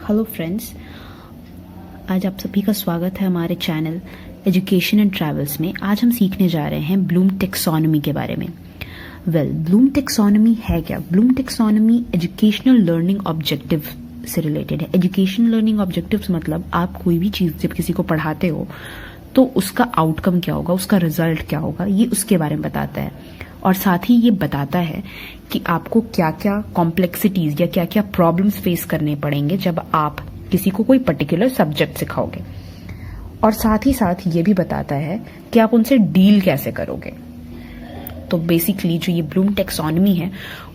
Hello friends, आज आप सभी का स्वागत है हमारे चैनल एजुकेशन एंड ट्रैवल्स में। आज हम सीखने जा रहे हैं ब्लूम टेक्सोनॉमी के बारे में। ब्लूम टेक्सोनॉमी है क्या? Bloom taxonomy educational learning objective से रिलेटेड है। एजुकेशनल लर्निंग ऑब्जेक्टिव्स मतलब आप कोई भी चीज़ जब किसी को पढ़ाते हो तो उसका आउटकम क्या होगा, उसका रिजल्ट क्या होगा, ये उसके बारे में बताता है। और साथ ही ये बताता है कि आपको क्या क्या कॉम्प्लेक्सिटीज या क्या क्या प्रॉब्लम्स फेस करने पड़ेंगे जब आप किसी को कोई पर्टिकुलर सब्जेक्ट सिखाओगे। और साथ ही साथ ये भी बताता है कि आप उनसे डील कैसे करोगे। तो बेसिकली जो ये ब्लूम टेक्सोनॉमी है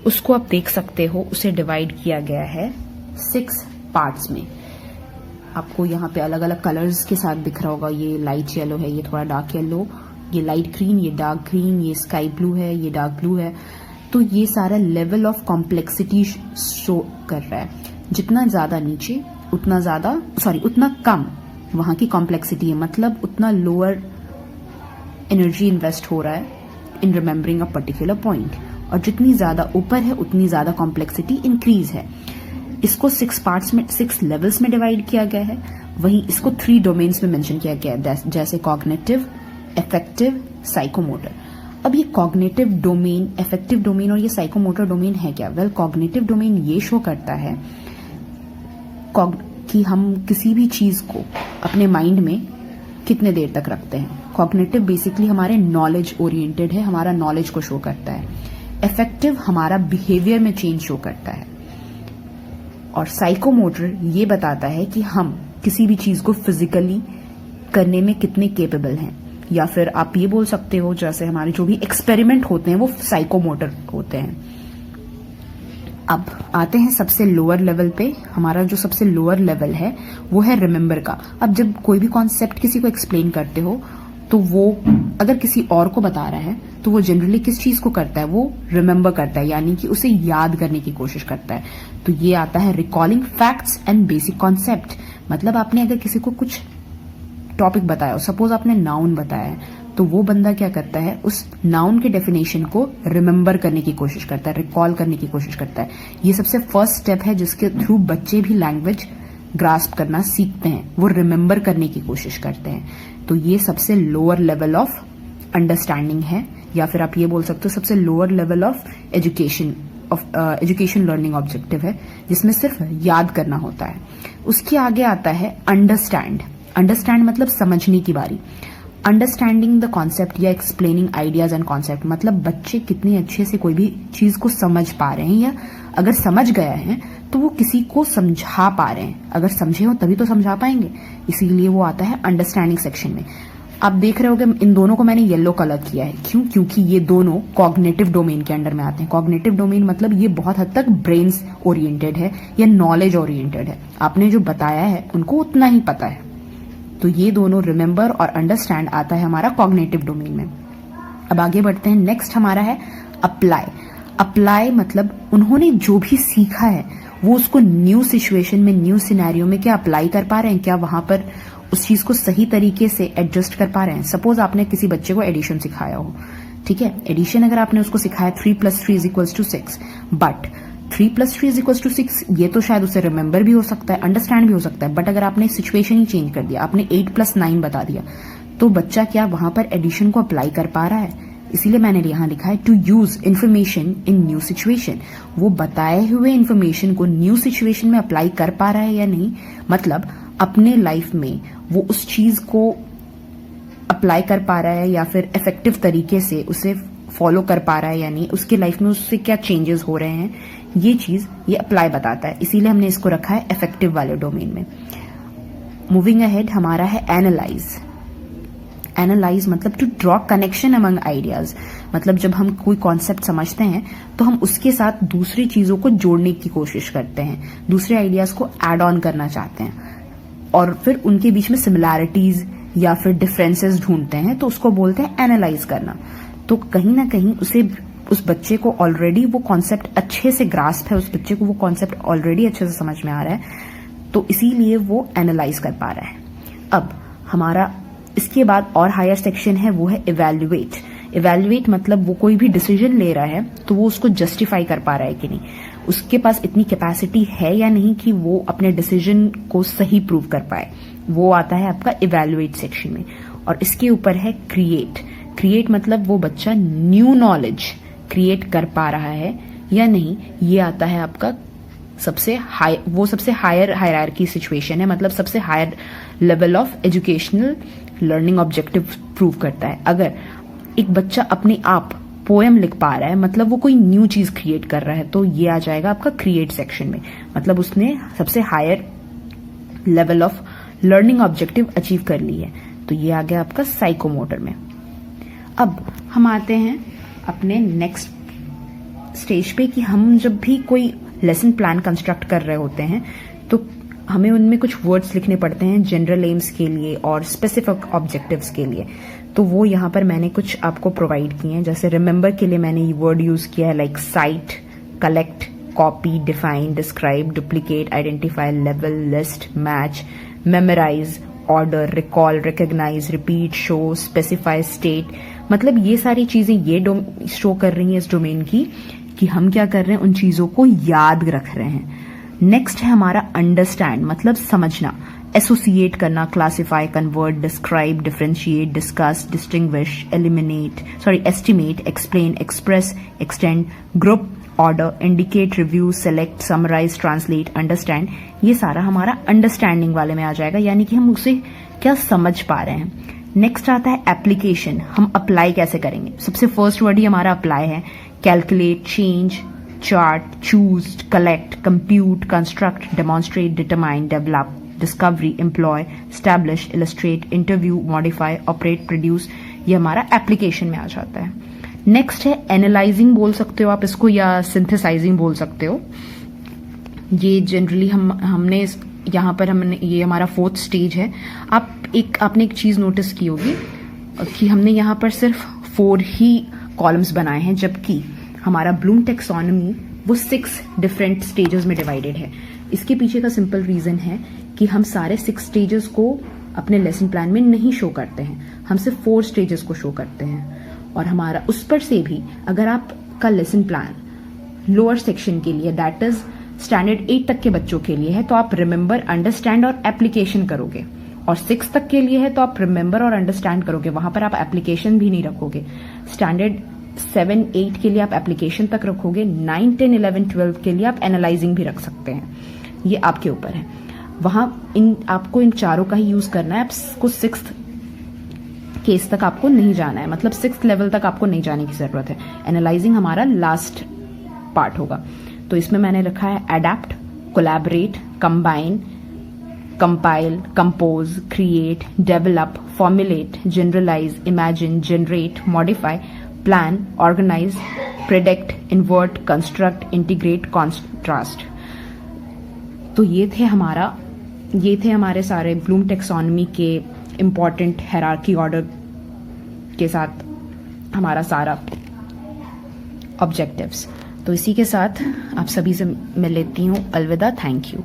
उसको आप देख सकते हो, उसे डिवाइड किया गया है 6 पार्ट्स में। आपको यहाँ पे अलग अलग कलर्स के साथ दिख रहा होगा। ये लाइट येलो है, ये थोड़ा डार्क येलो, ये लाइट ग्रीन, ये डार्क ग्रीन, ये स्काई ब्लू है, ये डार्क ब्लू है। तो ये सारा लेवल ऑफ कॉम्प्लेक्सिटी शो कर रहा है। जितना ज्यादा नीचे उतना कम वहां की कॉम्प्लेक्सिटी है, मतलब उतना लोअर एनर्जी इन्वेस्ट हो रहा है इन रिमेम्बरिंग अ पर्टिकुलर पॉइंट। और जितनी ज्यादा ऊपर है उतनी ज्यादा कॉम्प्लेक्सिटी इंक्रीज है। इसको 6 पार्ट्स में 6 लेवल्स में डिवाइड किया गया है। वहीं इसको 3 डोमेन्स में मेंशन किया गया है, जैसे कॉग्निटिव, इफेक्टिव, साइकोमोटर। अब ये कॉग्निटिव डोमेन, इफेक्टिव डोमेन और ये साइकोमोटर डोमेन है क्या? कॉग्निटिव डोमेन ये शो करता है कि हम किसी भी चीज को अपने माइंड में कितने देर तक रखते हैं। कॉग्निटिव बेसिकली हमारे नॉलेज ओरिएंटेड है, हमारा नॉलेज को शो करता है। इफेक्टिव हमारा बिहेवियर में चेंज शो करता है। और साइकोमोटर ये बताता है कि हम किसी भी चीज को फिजिकली करने में कितने केपेबल हैं। या फिर आप ये बोल सकते हो जैसे हमारे जो भी एक्सपेरिमेंट होते हैं वो साइकोमोटर होते हैं। अब आते हैं सबसे लोअर लेवल पे। हमारा जो सबसे लोअर लेवल है वो है रिमेम्बर का। अब जब कोई भी कॉन्सेप्ट किसी को एक्सप्लेन करते हो तो वो अगर किसी और को बता रहा है तो वो जनरली किस चीज को करता है? वो रिमेम्बर करता है, यानी कि उसे याद करने की कोशिश करता है। तो ये आता है recalling facts and basic concept. मतलब आपने अगर किसी को कुछ टॉपिक बताया, सपोज आपने नाउन बताया है, तो वो बंदा क्या करता है, उस नाउन के डेफिनेशन को रिमेम्बर करने की कोशिश करता है, रिकॉल करने की कोशिश करता है। ये सबसे फर्स्ट स्टेप है जिसके थ्रू बच्चे भी लैंग्वेज ग्रास्प करना सीखते हैं। वो रिमेम्बर करने की कोशिश करते हैं। तो ये सबसे लोअर लेवल ऑफ अंडरस्टैंडिंग है, या फिर आप ये बोल सकते हो सबसे lower level of education learning objective है, जिसमें सिर्फ याद करना होता है। उसके आगे आता है अंडरस्टैंड। अंडरस्टैंड मतलब समझने की बारी। अंडरस्टैंडिंग द कॉन्सेप्ट या एक्सप्लेनिंग आइडियाज एंड कॉन्सेप्ट, मतलब बच्चे कितने अच्छे से कोई भी चीज को समझ पा रहे हैं, या अगर समझ गया है तो वो किसी को समझा पा रहे हैं। अगर समझे हो तभी तो समझा पाएंगे, इसीलिए वो आता है अंडरस्टैंडिंग सेक्शन में। आप देख रहे होगे इन दोनों को मैंने येलो कलर किया है। क्यों? क्योंकि ये दोनों कॉग्निटिव डोमेन के अंडर में आते हैं। कॉग्निटिव डोमेन मतलब ये बहुत हद तक ब्रेन्स ओरिएंटेड है या नॉलेज ओरिएंटेड है। आपने जो बताया है उनको उतना ही पता है। तो ये दोनों रिमेम्बर और अंडरस्टैंड आता है हमारा कॉग्निटिव डोमेन में। अब आगे बढ़ते हैं। नेक्स्ट हमारा है अप्लाई। अप्लाई मतलब उन्होंने जो भी सीखा है वो उसको न्यू सिचुएशन में, न्यू सिनेरियो में क्या अप्लाई कर पा रहे हैं, क्या वहां पर उस चीज को सही तरीके से एडजस्ट कर पा रहे हैं। सपोज आपने किसी बच्चे को एडिशन सिखाया हो, ठीक है। एडिशन अगर आपने उसको सिखाया 3 + 3 = 6, बट 3 + 3 = 6 ये तो शायद उसे रिमेम्बर भी हो सकता है, अंडरस्टैंड भी हो सकता है। बट अगर आपने सिचुएशन ही चेंज कर दिया, आपने 8 + 9 बता दिया, तो बच्चा क्या वहां पर एडिशन को अप्लाई कर पा रहा है? इसीलिए मैंने यहाँ लिखा है to use information in new situation. वो बताए हुए इन्फॉर्मेशन को न्यू सिचुएशन में अप्लाई कर पा रहा है या नहीं, मतलब अपने लाइफ में वो उस चीज को अप्लाई कर पा रहा है या फिर इफेक्टिव तरीके से उसे फॉलो कर पा रहा है या नहीं, उसके लाइफ में उससे क्या चेंजेस हो रहे हैं, ये चीज ये अप्लाई बताता है। इसीलिए हमने इसको रखा है इफेक्टिव वाले डोमेन में। मूविंग अहेड हमारा है एनालाइज। एनालाइज मतलब to draw connection among ideas. मतलब जब हम कोई कॉन्सेप्ट समझते हैं तो हम उसके साथ दूसरी चीजों को जोड़ने की कोशिश करते हैं, दूसरे आइडियाज को एड ऑन करना चाहते हैं और फिर उनके बीच में सिमिलैरिटीज या फिर डिफरेंसेस ढूंढते हैं, तो उसको बोलते हैं एनालाइज करना। तो कहीं ना कहीं उस बच्चे को ऑलरेडी वो कॉन्सेप्ट अच्छे से ग्रास्प है, उस बच्चे को वो कॉन्सेप्ट ऑलरेडी अच्छे से समझ में आ रहा है, तो इसीलिए वो एनालाइज कर पा रहा है। अब हमारा इसके बाद और हायर सेक्शन है, वो है इवैल्यूएट। इवैल्यूएट मतलब वो कोई भी डिसीजन ले रहा है तो वो उसको जस्टिफाई कर पा रहा है कि नहीं। उसके पास इतनी कैपेसिटी है या नहीं कि वो अपने डिसीजन को सही प्रूव कर पाए, वो आता है आपका इवैल्यूएट सेक्शन में। और इसके ऊपर है क्रिएट। क्रिएट मतलब वो बच्चा न्यू नॉलेज क्रिएट कर पा रहा है या नहीं, ये आता है आपका सबसे हायर हायरार्की सिचुएशन है, मतलब सबसे higher level of educational learning objective prove करता है। अगर एक बच्चा अपने आप पोएम लिख पा रहा है, मतलब वो कोई न्यू चीज क्रिएट कर रहा है, तो ये आ जाएगा आपका क्रिएट सेक्शन में, मतलब उसने सबसे higher level of learning objective achieve कर ली है। तो ये आ गया आपका साइकोमोटर में। अब हम आते हैं अपने नेक्स्ट स्टेज पे कि हम जब भी कोई लेसन प्लान कंस्ट्रक्ट कर रहे होते हैं तो हमें उनमें कुछ वर्ड्स लिखने पड़ते हैं जनरल एम्स के लिए और स्पेसिफिक ऑब्जेक्टिव्स के लिए। तो वो यहाँ पर मैंने कुछ आपको प्रोवाइड किए हैं। जैसे रिमेंबर के लिए मैंने ये वर्ड यूज किया है like cite, collect, copy, define, describe, duplicate, identify, लेवल, list, match, memorise, order, recall, recognise, repeat, show, specify, state. मतलब ये सारी चीजें ये शो कर रही हैं इस डोमेन की कि हम क्या कर रहे हैं, उन चीजों को याद रख रहे हैं। नेक्स्ट है हमारा अंडरस्टैंड, मतलब समझना, एसोसिएट करना, classify, convert, describe, differentiate, discuss, distinguish, estimate, explain, express, extend, group, order, indicate, review, select, summarise, translate, understand. ये सारा हमारा अंडरस्टैंडिंग वाले में आ जाएगा, यानी कि हम उसे क्या समझ पा रहे हैं। नेक्स्ट आता है एप्लीकेशन, हम अप्लाई कैसे करेंगे। सबसे फर्स्ट वर्ड ही हमारा अप्लाई है। Calculate, change, chart, choose, collect, compute, construct, demonstrate, determine, develop, discovery, employ, establish, illustrate, interview, modify, operate, produce. ये हमारा एप्लीकेशन में आ जाता है। नेक्स्ट है एनालाइजिंग, बोल सकते हो आप इसको, या सिंथेसाइजिंग बोल सकते हो। ये जनरली हमने यहाँ पर ये हमारा फोर्थ स्टेज है। आपने एक चीज नोटिस की होगी कि हमने यहाँ पर सिर्फ 4 ही कॉलम्स बनाए हैं, जबकि हमारा ब्लूम टेक्सोनॉमी वो 6 डिफरेंट स्टेजेस में डिवाइडेड है। इसके पीछे का सिंपल रीजन है कि हम सारे 6 स्टेजेस को अपने लेसन प्लान में नहीं शो करते हैं, हम सिर्फ 4 स्टेजेस को शो करते हैं। और हमारा उस पर से भी अगर आपका लेसन प्लान लोअर सेक्शन के लिए, दैट इज स्टैंडर्ड 8 तक के बच्चों के लिए है, तो आप रिमेंबर, अंडरस्टैंड और एप्लीकेशन करोगे। और 6 तक के लिए है तो आप रिमेंबर और अंडरस्टैंड करोगे, वहां पर आप एप्लीकेशन भी नहीं रखोगे। स्टैंडर्ड 7, 8 के लिए आप एप्लीकेशन तक रखोगे। 9, 10, 11, 12 के लिए आप एनालाइजिंग भी रख सकते हैं, ये आपके ऊपर है। वहां आपको इन चारों का ही यूज करना है। आपको 6th केस तक आपको नहीं जाना है, मतलब 6th लेवल तक आपको नहीं जाने की जरूरत है। एनालाइजिंग हमारा लास्ट पार्ट होगा। तो इसमें मैंने रखा है adapt, collaborate, combine, compile, compose, create, develop, formulate, generalise, imagine, generate, modify, plan, organise, predict, invert, construct, integrate, contrast. तो ये थे हमारे सारे ब्लूम टेक्सोनॉमी के इंपॉर्टेंट हायरार्की ऑर्डर के साथ हमारा सारा ऑब्जेक्टिव्स। तो इसी के साथ आप सभी से मिल लेती हूँ। अलविदा, थैंक यू।